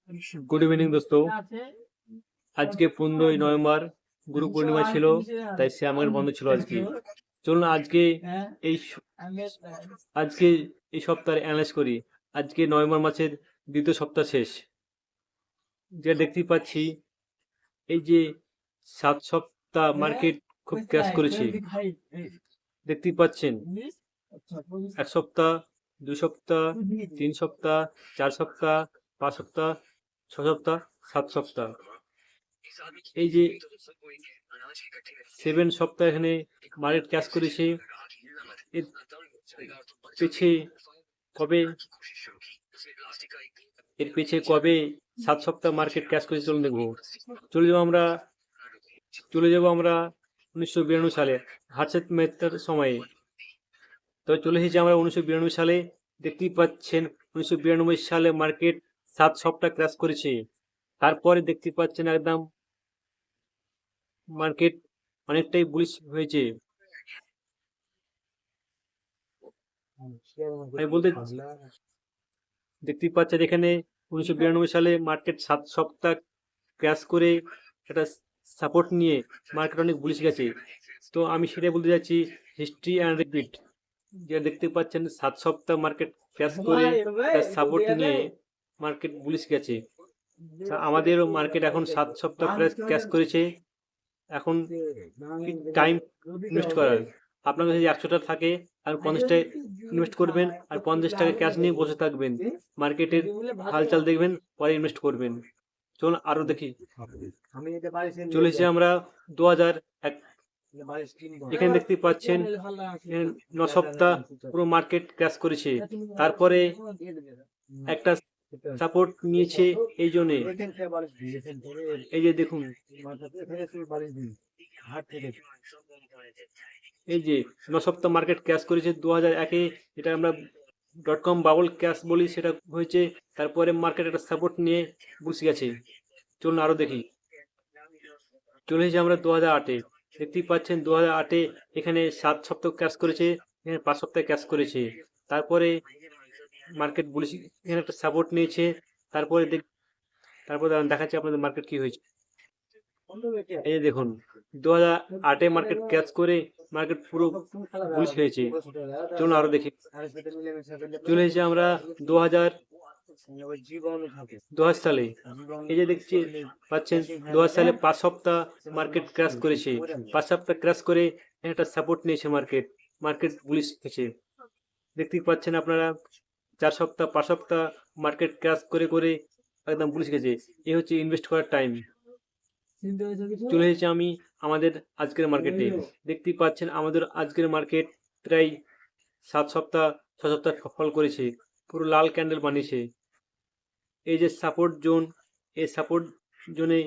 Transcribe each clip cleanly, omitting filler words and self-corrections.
Good evening दोस्तों। आज के 15 नवंबर गुरु पूर्णिमा छिलो, তাই শেয়ার মার্কেট বন্ধ ছিল আজকে। চলুন আজকে এই সপ্তাহের অ্যানালাইজ করি। আজকে নভেম্বর মাসের দ্বিতীয় সপ্তাহ শেষ, যেটা দেখতে পাচ্ছি এই যে 7 সপ্তাহ মার্কেট খুব ক্র্যাশ করেছে, দেখতে পাচ্ছেন। 1 সপ্তাহ, 2 সপ্তাহ, 3 সপ্তাহ, 4 সপ্তাহ, 5 সপ্তাহ, 6 সপ্তাহ, 7 সপ্তাহ। এই যে 7 সপ্তাহ এখানে মার্কেট ক্যাশ করেছে। এর পিছে কবে 7 সপ্তাহ মার্কেট ক্যাশ করেছে চলুন দেখবো। চলে যাব আমরা 1992 সালে হার্ষেদ মেহতার সময়ে। তো চলে এসেছি আমরা 1992 সালে। দেখতেই পাচ্ছেন 1992 সালে মার্কেট 7 সপ্তাহ ক্র্যাশ করেছে। তারপরে দেখতে পাচ্ছেন একদম মার্কেট অনেকটাই বুলিশ হয়েছে। আমি বলতে দেখতেই পাচ্ছেন এখানে 1992 সালে মার্কেট 7 সপ্তাহ ক্র্যাশ করে একটা সাপোর্ট নিয়ে মার্কেট অনেক বুলিশ গেছে। তো আমি সেটাই বলতে যাচ্ছি, হিস্ট্রি অ্যান্ড রিপিট। যে দেখতে পাচ্ছেন 7 সপ্তাহ মার্কেট ক্র্যাশ করে একটা সাপোর্ট নিয়ে মার্কেট বুলিশ গেছে। আমাদেরও মার্কেট এখন 7 সপ্তাহ ক্র্যাশ করেছে। এখন টাইম ইনভেস্ট করার, আপনার কাছে যদি 100 টাকা থাকে আর 50 টাকা ইনভেস্ট করবেন আর 50 টাকা ক্যাশ নিয়ে বসে থাকবেন, মার্কেটের হালচাল দেখবেন, পরে ইনভেস্ট করবেন। চলুন আরো দেখি। চলে এসেছি আমরা 2001। এখানে দেখতে পাচ্ছেন 9 সপ্তাহ পুরো মার্কেট ক্র্যাশ করেছে। তারপরে একটা সাপোর্ট নিয়েছে এই জন্য, এই যে দেখুন, এই যে 9 সপ্তাহ মার্কেট ক্র্যাশ করেছে 2001-এ, যেটা আমরা .com বাবল ক্র্যাশ বলি, সেটা হয়েছে। তারপরে মার্কেট একটা সাপোর্ট নিয়ে বসে গেছে। চলুন আরো দেখি। চলে এসেছি আমরা 2008-এ। দেখতেই পাচ্ছেন 2008-এ এখানে 7 সপ্তাহ ক্র্যাশ করেছে, এখানে 5 সপ্তাহ ক্র্যাশ করেছে। তারপরে মার্কেট বুলিশ, এখানে একটা সাপোর্ট নিয়েছে। তারপরে দেখাচ্ছি আপনাদের মার্কেট কি হয়েছে। এই যে দেখুন 2008-এ মার্কেট ক্র্যাশ করে মার্কেট পুরো বুলিশ হয়েছে। চলুন আরো দেখি। চলে এসেছি আমরা 2000 সালে। এই যে দেখছি পাচ্ছেন 2000 সালে 5 সপ্তাহ মার্কেট ক্র্যাশ করেছে। 5 সপ্তাহ ক্র্যাশ করে একটা সাপোর্ট নিয়েছে মার্কেট বুলিশ হয়েছে। দেখতেই পাচ্ছেন আপনারা 4 সপ্তাহ 5 সপ্তাহ মার্কেট ক্র্যাশ করে একদম বুলিশ গেছে। এই হচ্ছে ইনভেস্ট করার টাইম। চলে এসেছি আমি আমাদের আজকের মার্কেটে। দেখতেই পাচ্ছেন আমাদের আজকের মার্কেট প্রায় 7 সপ্তাহ 6 সপ্তাহ ফল করেছে, পুরো লাল ক্যান্ডেল বানিয়েছে। এই যে সাপোর্ট জোন, এই সাপোর্ট জোনে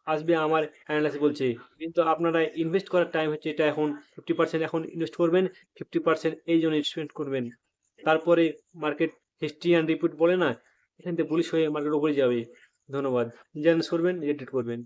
আসবে আমার অ্যানালাইসিস বলছে। কিন্তু আপনারা ইনভেস্ট করার টাইম হচ্ছে এটা। এখন 50% এখন ইনভেস্ট করবেন, 50% এই জন্য ইনভেস্টমেন্ট করবেন। তারপরে মার্কেট হিস্ট্রি অ্যান্ড রিপিট বলে না, এখান থেকে বুলিশ হয়ে মার্কেট উপরে যাবে। ধন্যবাদ। নিজে করবেন, নিজে ট্রেড করবেন।